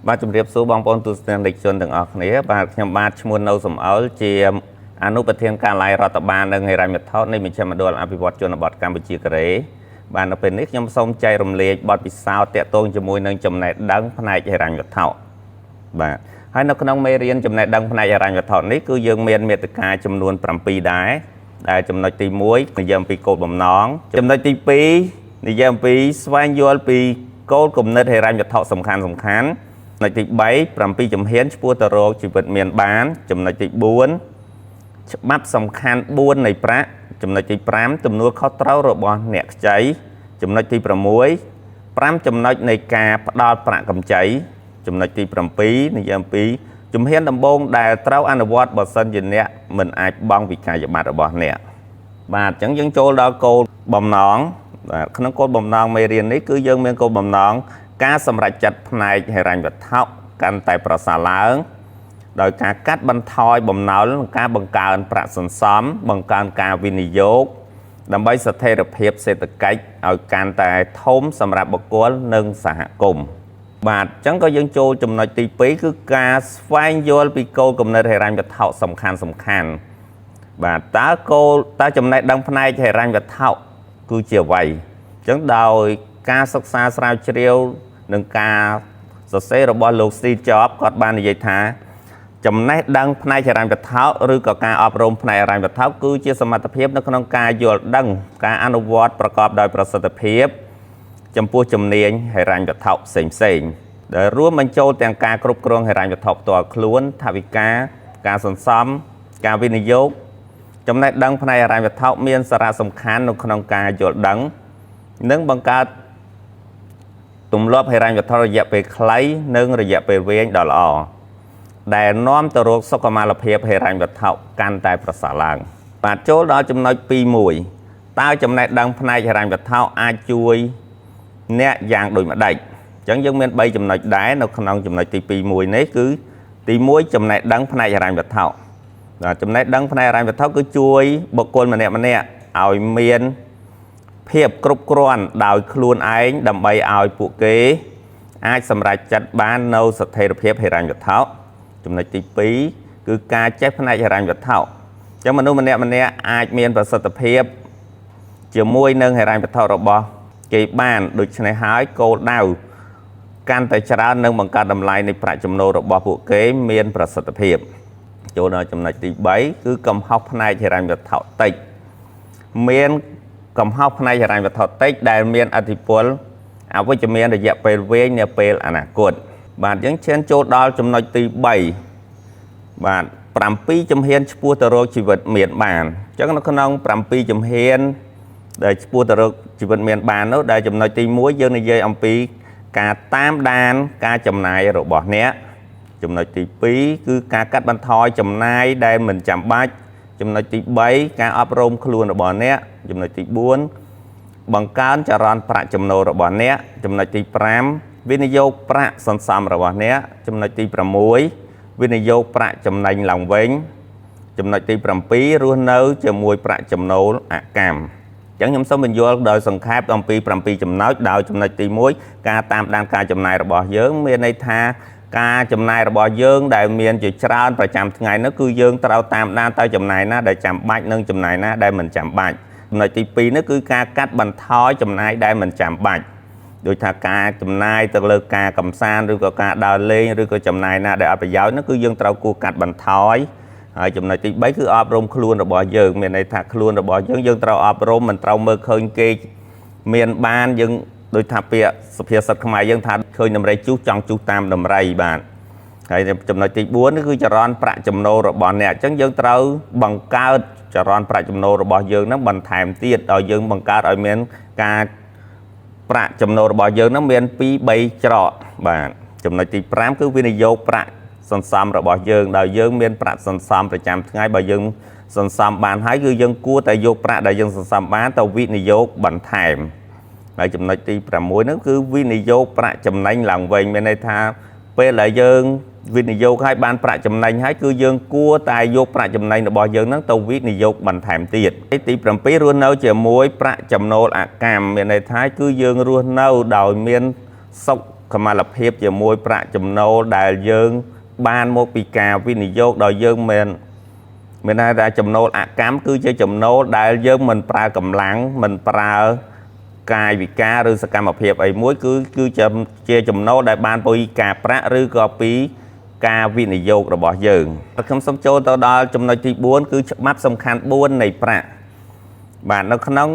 បាទជំរាបសួរបងប្អូនទស្សនិកជនទាំងអស់គ្នាបាទខ្ញុំបាទឈ្មោះនៅសំអល់ជាអនុប្រធានការឡាយរដ្ឋបាលនិងហិរញ្ញវត្ថុនៃមជ្ឈមណ្ឌលអភិវឌ្ឍជនបទកម្ពុជាកូរ៉េបាទនៅពេលនេះខ្ញុំសូមចែករំលែកបទពិសោធន៍ទាក់ទងជាមួយនឹងចំណេះដឹងផ្នែកហិរញ្ញវត្ថុបាទហើយនៅក្នុងមេរៀនចំណេះដឹងផ្នែកហិរញ្ញវត្ថុនេះគឺយើងមានមាតិកាចំនួន7ដែរដែលចំណុចទី1និយាយអំពីគោលបំណងចំណុចទី2និយាយអំពីស្វែងយល់ពីគោលគំនិតហិរញ្ញវត្ថុសំខាន់ចំណុចទី3 7ជំហានឆ្ពោះទៅរកជីវិតមានបានចំណុចទី4ច្បាប់សំខាន់4នៃប្រាក់ចំណុចទី5ទំនួលខុសត្រូវរបស់អ្នកខ្ចីចំណុចទី6 5ចំណុចនៃការផ្ដល់ប្រាក់កម្ចីចំណុចទី7និយាយអំពីជំហានដំបូងដែលត្រូវអនុវត្តបើសិនជាអ្នកមិនអាចបង់វិក័យប័ត្ររបស់អ្នកបាទអញ្ចឹងយើងចូលដល់គោលបំណងបាទក្នុងគោលបំណងមេរៀននេះគឺយើងមានគោលបំណងការសម្រេចចិត្តផ្នែកហិរញ្ញវត្ថុកាន់តែប្រសើរឡើងដោយការកាត់បន្ថយបំណុលនិងការបង្កើនប្រាក់សន្សំបង្កើនការវិនិយោគដើម្បីស្ថិរភាពសេដ្ឋកិច្ចឲ្យកាន់តែធំសម្រាប់បុគ្គលនិងសហគមន៍បាទអញ្ចឹងក៏យើងចូលចំណុចទី2គឺការស្វែងយល់ពីគោលគំនិតហិរញ្ញវត្ថុសំខាន់បាទតើចំណេះដឹងផ្នែកហិរញ្ញវត្ថុគឺជាអ្វីអញ្ចឹងដោយការសិក្សាស្រាវជ្រាវនឹងការសរសេររបស់លោក Steve Jobs គាត់បាននិយាយថាចំណេះដឹងផ្នែកហិរញ្ញវត្ថុឬក៏ការអប់រំផ្នែកហិរញ្ញវត្ថុគឺជាសមត្ថភាពនៅក្នុងការយល់ដឹងការអនុវត្តប្រកបដោយប្រសិទ្ធភាពចំពោះជំនាញហិរញ្ញវត្ថុផ្សេងដែលរួមបញ្ចូលទាំងការគ្រប់គ្រងហិរញ្ញវត្ថុផ្ទាល់ខ្លួនថវិកាការសន្សំការវិនិយោគចំណេះដឹងផ្នែកហិរញ្ញវត្ថុមានសារៈសំខាន់នៅក្នុងការយល់ដឹងនិងបង្កើតទម្លាប់ហិរញ្ញវត្ថុរយៈពេលខ្លីនិងរយៈពេលវែងដ៏ល្អដែលនាំទៅរកសុខុមាលភាពហិរញ្ញវត្ថុកាន់តែប្រសើរឡើងបាទចូលដល់ចំណុច2តើចំណេះដឹងផ្នែកហិរញ្ញវត្ថុអាចជួយអ្នកយ៉ាងដូចម្ដេចអញ្ចឹងយើងមាន3ចំណុចដែរនៅក្នុងចំណុចទី2នេះគឺទី1ចំណេះដឹងផ្នែកហិរញ្ញវត្ថុចំណេះដឹងផ្នែកហិរញ្ញវត្ថុគឺជួយបុគ្គលម្នាក់ៗឲ្យមានភាពគ្រប់គ្រាន់ដោយខ្លួនឯងដើម្បីឲ្យពួកគេអាចសម្រេចចិត្តបាននៅស្ថិរភាពហិរញ្ញវត្ថុចំណុចទី2គឺការចេះផ្នែកហិរញ្ញវត្ថុអញ្ចឹងមនុស្សម្នាក់ៗអាចមានប្រសិទ្ធភាពជាមួយនឹងហិរញ្ញវត្ថុរបស់គេបានដូច្នេះហើយគោលដៅកាន់តែច្រើននឹងបង្កើតតម្លៃនៃប្រាក់ចំណូលរបស់ពួកគេមានប្រសិទ្ធភាពចូលដល់ចំណុចទី3គឺកំហុសផ្នែកហិរញ្ញវត្ថុតិចមានកំហុសផ្នែកហិរញ្ញវត្ថុតិចដែលមានឥទ្ធិពលអវិជ្ជមានរយៈពេលវែងនាពេលអនាគតបាទយើងឈានចូលដល់ចំណុចទី3បាទ7ជំហានឆ្ពោះទៅរកជីវិតមានបានអញ្ចឹងនៅក្នុង7ជំហានដែលឆ្ពោះទៅរកជីវិតមានបាននោះដែលចំណុចទី1យើងនិយាយអំពីការតាមដានការចំណាយរបស់អ្នកចំណុចទី2គឺការកាត់បន្ថយចំណាយដែលមិនចាំបាច់ចំណុចទី3ការអប់រំខ្លួនរបស់អ្នកចំណុចទី4បង្កើនចរន្តប្រាក់ចំណូលរបស់អ្នកចំណុចទី5វិនិយោគប្រាក់សន្សំរបស់អ្នកចំណុចទី6វិនិយោគប្រាក់ចំណេញឡើងវិញចំណុចទី7រស់នៅជាមួយប្រាក់ចំណូលអកម្មអញ្ចឹងខ្ញុំសូមបញ្យល់ដោយសង្ខេបអំពី7ចំណុចដោយចំណុចទី1ការតាមដានការចំណាយរបស់យើងមានន័យថាការចំណាយរបស់យើងដែលមានជាច្រើនប្រចាំថ្ងៃនោះគឺយើងត្រូវតាមដានតើចំណាយណាដែលចាំបាច់និងចំណាយណាដែលមិនចាំបាច់ចំណុចទី2នោះគឺការកាត់បន្ថយចំណាយដែលមិនចាំបាច់ដូចថាការចំណាយទៅលើការកម្សាន្តឬក៏ការដើរលេងឬក៏ចំណាយណាដែលអត់ប្រយោជន៍នោះគឺយើងត្រូវគួរកាត់បន្ថយហើយចំណុចទី3គឺអប់រំខ្លួនរបស់យើងមានន័យថាខ្លួនរបស់យើងត្រូវអប់រំមិនត្រូវមើលឃើញគេមានបានយើងដូចថាពាក្យសុភាសិតខ្មែរយើងថាឃើញដំរីជុះចង់ជុះតាមដំរីបាទហើយចំណុចទី4នេះគឺចរន្តប្រាក់ចំណូលរបស់អ្នកអញ្ចឹងយើងត្រូវបង្កើតចរន្តប្រាក់ចំណូលរបស់យើងហ្នឹងបន្ថែមទៀតឲ្យយើងបង្កើតឲ្យមានការប្រាក់ចំណូលរបស់យើងហ្នឹងមាន2 3ច្រកបាទចំណុចទី5គឺវិនិយោគប្រាក់សន្សំរបស់យើងដោយយើងមានប្រាក់សន្សំប្រចាំថ្ងៃបើយើងសន្សំបានហើយគឺយើងគួរតែយកប្រាក់ដែលយើងសន្សំបានទៅវិនិយោគបន្ថែមហើយចំណុចទី6ហ្នឹងគឺវិនិយោគប្រាក់ចំណេញឡើងវិញមានន័យថាពេលដែលយើងវិនិយោគឲ្យបានប្រាក់ចំណេញហើយគឺយើងគួរតែយកប្រាក់ចំណេញរបស់យើងហ្នឹងទៅវិនិយោគបន្ថែមទៀតទី7រស់នៅជាមួយប្រាក់ចំណូលអកម្មមានន័យថាគឺយើងរស់នៅដោយមានសុខ កម្មាលភាពជាមួយប្រាក់ចំណូលដែលយើងបានមកពីការវិនិយោគដោយយើងមានថាចំណូលអកម្មគឺជាចំណូលដែលយើងមិនប្រើកម្លាំងមិនប្រើកាយវិការឬសកម្មភាពអីមួយគឺជាចំណូលដែលបានពីការប្រាក់ឬក៏ពីការវិនិយោគរបស់យើងខ្ញុំសូមចូលទៅដល់ចំណុចទី4គឺច្បាប់សំខាន់4នៃប្រាក់បាទនៅក្នុង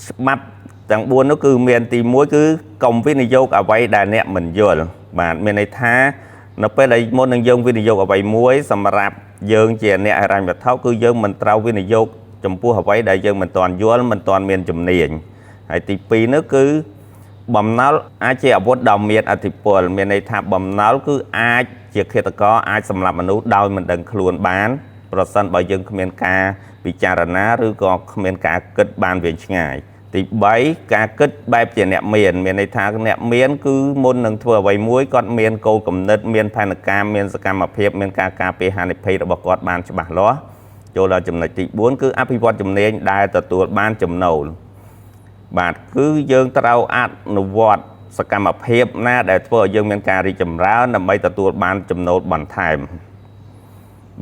ច្បាប់ទាំង4នោះគឺមានទី1គឺកុំវិនិយោគអ្វីដែលអ្នកមិនយល់បាទមានន័យថានៅពេលដែលមុននឹងយើងវិនិយោគអ្វីមួយសម្រាប់យើងជាអ្នកហិរញ្ញវត្ថុគឺយើងមិនត្រូវវិនិយោគចំពោះអ្វីដែលយើងមិនទាន់យល់មិនទាន់មានជំនាញហើយទី2នោះគឺបំណុលអាចជាអាវុធដ៏មានឥទ្ធិពលមានន័យថាបំណុលគឺអាចជាឃាតករអាចសម្លាប់មនុស្សដោយមិនដឹងខ្លួនបានប្រសិនបើយើងគ្មានការពិចារណាឬក៏គ្មានការគិតបានវែងឆ្ងាយទី3ការគិតបែបជាអ្នកមានន័យថាអ្នកមានគឺមុននឹងធ្វើអ្វីមួយគាត់មានគោលគំនិតមានផែនការមានសកម្មភាពមានការការពារហានិភ័យរបស់គាត់បានច្បាស់លាស់ចូលដល់ចំណុចទី4គឺអភិវឌ្ឍជំនាញដែលទទួលបានចំណូលបាទគឺយើងត្រូវអនុវត្តសកម្មភាពណាដែលធ្វើឲ្យយើងមានការរីកចម្រើនដើម្បីទទួលបានចំណូលបន្ថែម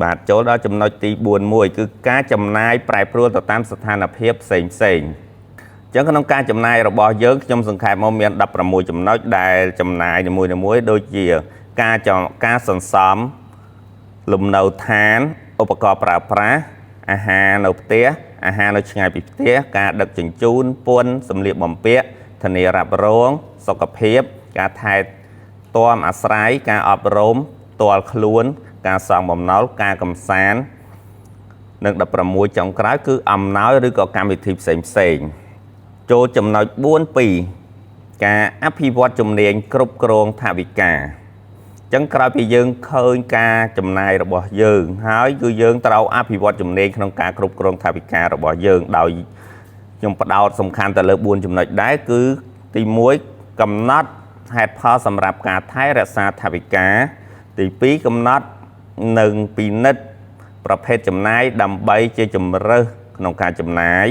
បាទចូលដល់ចំណុចទី4មួយគឺការចំណាយប្រែប្រួលទៅតាមស្ថានភាពផ្សេងអញ្ចឹងក្នុងការចំណាយរបស់យើងខ្ញុំសង្ខេបមកមាន16ចំណុចដែលចំណាយនីមួយៗដូចជាការសន្សំលំនៅឋានឧបករណ៍ប្រើប្រាស់អាហារនៅផ្ទះអាហារនៅឆ្ងាយពីផ្ទះការដឹកជញ្ជូនពន្ធសម្លៀកបំពាក់ធានារ៉ាប់រងសុខភាពការថែទាំអាស្រ័យការអប់រំផ្ទាល់ខ្លួនការសងបំណុលការកំសាន្តនិង16ចុងក្រោយគឺអំណោយឬក៏កម្មវិធីផ្សេងចូលចំណុច4.2ការអភិវឌ្ឍជំនាញគ្រប់គ្រងថវិកាចឹងក្រោយពីយើងឃើញការចំណាយរបស់យើងហើយគឺយើងត្រូវអភិវឌ្ឍជំនាញក្នុងការគ្រប់គ្រងថវិការបស់យើងដោយខ្ញុំផ្ដោតសំខាន់ទៅលើ4ចំណុចដែរគឺទី1កំណត់ហេតុផលសម្រាប់ការថែរក្សាថវិកាទី2កំណត់និងពិនិត្យប្រភេទចំណាយដើម្បីជាជំរើសក្នុងការចំណាយ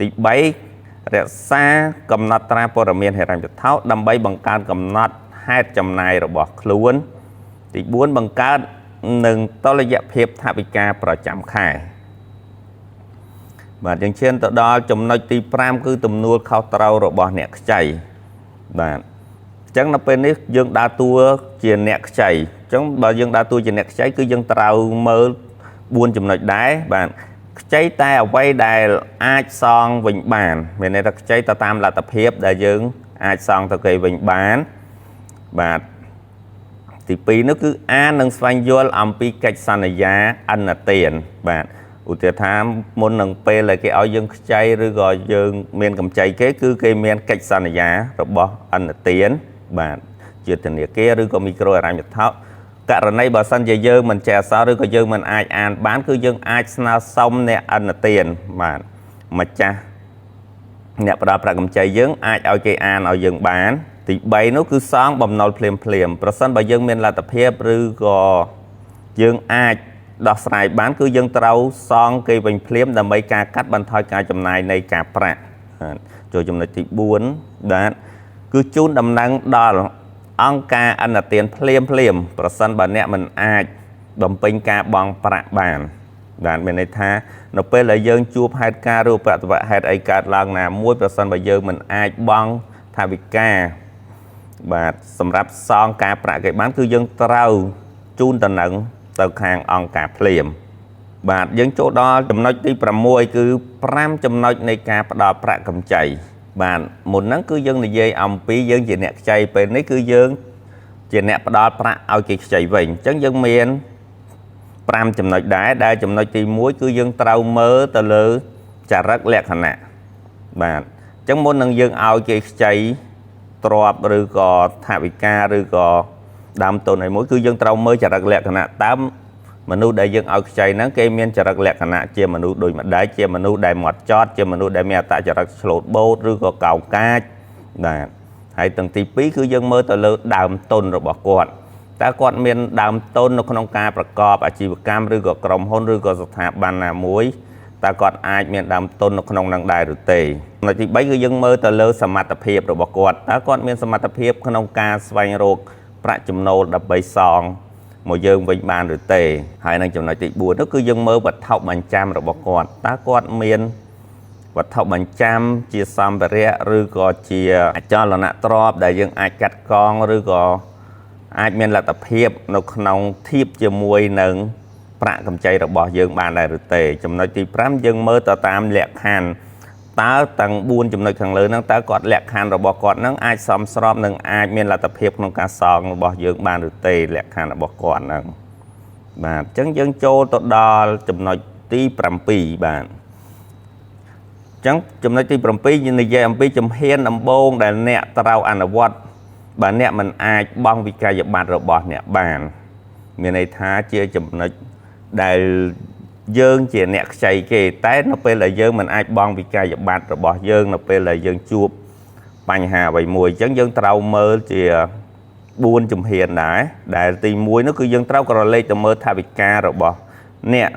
ទី3រក្សាកំណត់ត្រាព័ត៌មានហិរញ្ញវត្ថុដើម្បីបង្កើនកំណត់ហេតុចំណាយរបស់ខ្លួនទី4បង្កើតនិងតុល្យភាពថវិកាប្រចាំខែបាទយើងឈានទៅដល់ចំណុចទី5គឺទំនួលខុសត្រូវរបស់អ្នកខ្ចីបាទអញ្ចឹងនៅពេលនេះយើងដើរតួជាអ្នកខ្ចីអញ្ចឹងបើយើងដើរតួជាអ្នកខ្ចីគឺយើងត្រូវមើល4ចំណុចដែរបាទខ្ចីតែអ្វីដែលអាចសងវិញបានមានន័យថាខ្ចីទៅតាមលទ្ធភាពដែលយើងអាចសងទៅគេវិញបានបាទទី2នោះគឺអាននិងស្វែងយល់អំពីកិច្ចសន្យាអន្តទានបាទឧទាហរណ៍ថាមុននឹងពេលដែលគេឲ្យយើងខ្ចីឬក៏យើងមានកម្ចីគេគឺគេមានកិច្ចសន្យារបស់អន្តទានបាទជាធនាគារឬក៏មីក្រូហិរញ្ញវត្ថុករណីបើសិនជាយើងមិនចេះអក្សរឬក៏យើងមិនអាចអានបានគឺយើងអាចស្នើសុំអ្នកអន្តទានបាទម្ចាស់អ្នកផ្ដល់ប្រាក់កម្ចីយើងអាចឲ្យគេអានឲ្យយើងបានទី3នោះគឺសងបំណុលភ្លាមប្រសិនបើយើងមានលទ្ធភាពឬក៏យើងអាចដោះស្រាយបានគឺយើងត្រូវសងគេវិញភ្លាមដើម្បីការកាត់បន្ថយការចំណាយនៃការប្រាក់ចូលចំណុចទី4បាទគឺជូនដំណឹងដល់អង្គការអន្តទានភ្លាមប្រសិនបើអ្នកមិនអាចបំពេញការបង់ប្រាក់បានបាទមានន័យថានៅពេលដែលយើងជួបហេតុការណ៍ឬប្រតិបត្តិហេតុអីកើតឡើងណាមួយប្រសិនបើយើងមិនអាចបង់ថវិកាបាទសម្រាប់សងការប្រាក់គេបានគឺយើងត្រូវជូនដំណឹងទៅខាងអង្គការភ្លាមបាទយើងចូលដល់ចំណុចទី6គឺ5ចំណុចនៃការផ្ដល់ប្រាក់កម្ចីបាទមុនហ្នឹងគឺយើងនិយាយអំពីយើងជាអ្នកខ្ចីពេលនេះគឺយើងជាអ្នកផ្ដល់ប្រាក់ឲ្យគេខ្ចីវិញអញ្ចឹងយើងមាន5ចំណុចដែរដែលចំណុចទី1គឺយើងត្រូវមើលទៅលើចរិតលក្ខណៈបាទអញ្ចឹងមុននឹងយើងឲ្យគេខ្ចីទ្រព្យឬក៏ថវិកាឬក៏ដើមទុនអីមួយគឺយើងត្រូវមើលចរិតលក្ខណៈតើមនុស្សដែលយើងឲ្យខ្ចីហ្នឹងគេមានចរិតលក្ខណៈជាមនុស្សដូចម្ដេចជាមនុស្សដែលម៉ត់ចត់ជាមនុស្សដែលមានអត្តចរិតឆ្លូតបូតឬក៏កោកកាចបាទហើយទាំងទី2គឺយើងមើលទៅលើដើមទុនរបស់គាត់តើគាត់មានដើមទុននៅក្នុងការប្រកបអាជីវកម្មឬក៏ក្រុមហ៊ុនឬក៏ស្ថាប័នណាមួយតើគាត់អាចមានដើមទុននៅក្នុងនឹងដែរឬទេ ในទី3គឺយើងមើលទៅលើសមត្ថភាពរបស់គាត់តើគាត់មានសមត្ថភាពក្នុងការស្វែងរកប្រាក់ចំណូលដើម្បីសងមកយើងវិញបានឬទេហើយនឹងចំណុចទី4នោះគឺយើងមើលវត្ថុបញ្ចាំរបស់គាត់តើគាត់មានវត្ថុបញ្ចាំជាសម្ភារៈឬក៏ជាអចលនទ្រព្យដែលយើងអាចកាត់កងឬក៏អាចមានលទ្ធភាពនៅក្នុងធៀបជាមួយនឹងប្រាក់កម្ចីរបស់យើងបានដែរឬទេចំណុចទី5យើងមើលទៅតាមលក្ខខណ្ឌតើទាំង4ចំណុចខាងលើហ្នឹងតើគាត់លក្ខខណ្ឌរបស់គាត់ហ្នឹងអាចសមស្របនឹងអាចមានលទ្ធភាពក្នុងការសងរបស់យើងបានឬទេលក្ខខណ្ឌរបស់គាត់ហ្នឹងបាទអញ្ចឹងយើងចូលទៅដល់ចំណុចទី7បាទអញ្ចឹងចំណុចទី7និយាយអំពីជំហានដំបូងដែលអ្នកត្រូវអនុវត្តបើអ្នកមិនអាចបង់វិក័យប័ត្ររបស់អ្នកបានមានន័យថាជាចំណុចដែលយើងជាអ្នកខ្ចីគេតែនៅពេលដែលយើងមិនអាចបង់វិក័យប័ត្ររបស់យើងនៅពេលដែលយើងជួបបញ្ហាអ្វីមួយអញ្ចឹងយើងត្រូវមើលជា4ជំហានដែរដែលទី1នោះគឺយើងត្រូវក្រឡេកទៅមើលថវិការបស់អ្នក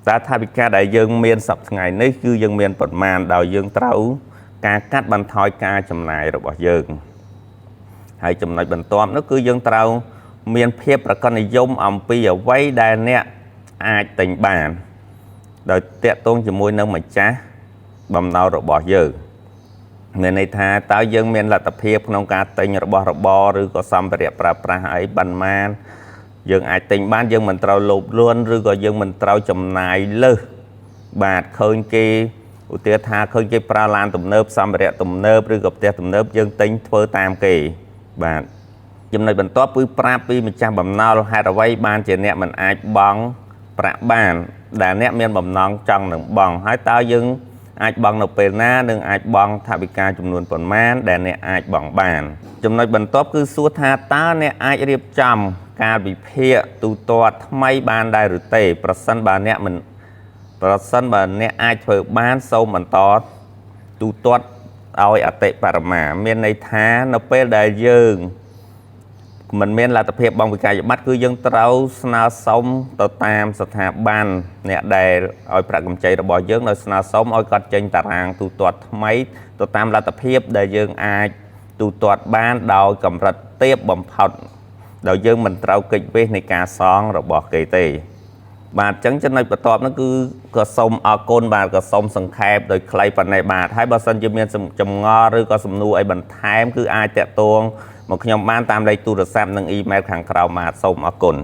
តើថវិកាដែលយើងមានសប្តាហ៍ថ្ងៃនេះគឺយើងមានប្រមាណដោយយើងត្រូវការកាត់បន្ថយការចំណាយរបស់យើងហើយចំណុចបន្ទាប់នោះគឺយើងត្រូវមានភាពប្រកបនិយមអំពីអ្វីដែលអ្នកអាចទិញបានដោយតាក់ទងជាមួយនឹងម្ចាស់បំណុលរបស់យើងមានន័យថាតើយើងមានលទ្ធភាពក្នុងការទិញរបស់របរឬក៏សម្ភារៈប្រើប្រាស់អីប៉ុន្មានយើងអាចទិញបានយើងមិនត្រូវលោភលន់ឬក៏យើងមិនត្រូវចំណាយលើសបាទឃើញគេឧទាហរណ៍ថាឃើញគេប្រើឡានទំនើបសម្ភារៈទំនើបឬក៏ផ្ទះទំនើបយើងទិញធ្វើតាមគេបាទចំណុចបន្ទាប់គឺប្រាប់ពីម្ចាស់បំណុលហេតុអ្វីបានជាអ្នកមិនអាចបង់ប្រាក់បានដែលអ្នកមានបំណងចង់នឹងបង់ហើយតើយើងអាចបង់នៅពេលណានិងអាចបង់ថវិកាចំនួនប៉ុន្មានដែលអ្នកអាចបង់បានចំណុចបន្ទាប់គឺសួរថាតើអ្នកអាចរៀបចំការវិភាគទូទាត់ថ្មីបានដែរឬទេប្រសិនបើអ្នកអាចធ្វើបានសូមបន្តទូទាត់ឲ្យអតិបរមាមានន័យថានៅពេលដែលយើងមិនមានលទ្ធភាពបង់វិក័យប័ត្រគឺយើងត្រូវស្នើសុំទៅតាមស្ថាប័នអ្នកដែលឲ្យប្រាក់កម្ចីរបស់យើងដោយស្នើសុំឲ្យគាត់ចេញតារាងទូទាត់ថ្មីទៅតាមលទ្ធភាពដែលយើងអាចទូទាត់បានដោយកម្រិតទាបបំផុតដោយយើងមិនត្រូវគេចវេសនៃការសងរបស់គេទេបាទអញ្ចឹងចំណុចបន្ទាប់នោះគឺក៏សូមអរគុណបាទក៏សូមសង្ខេបដោយខ្លីប៉ុណ្ណេះបាទហើយបើសិនជាមានចម្ងល់ឬក៏សំណួរអីបន្ថែមគឺអាចតាក់ទងមកខ្ញុំបានតាមលេខទូរស័ព្ទនិងអ៊ីមែលខាងក្រោមបាទសូមអរគុណ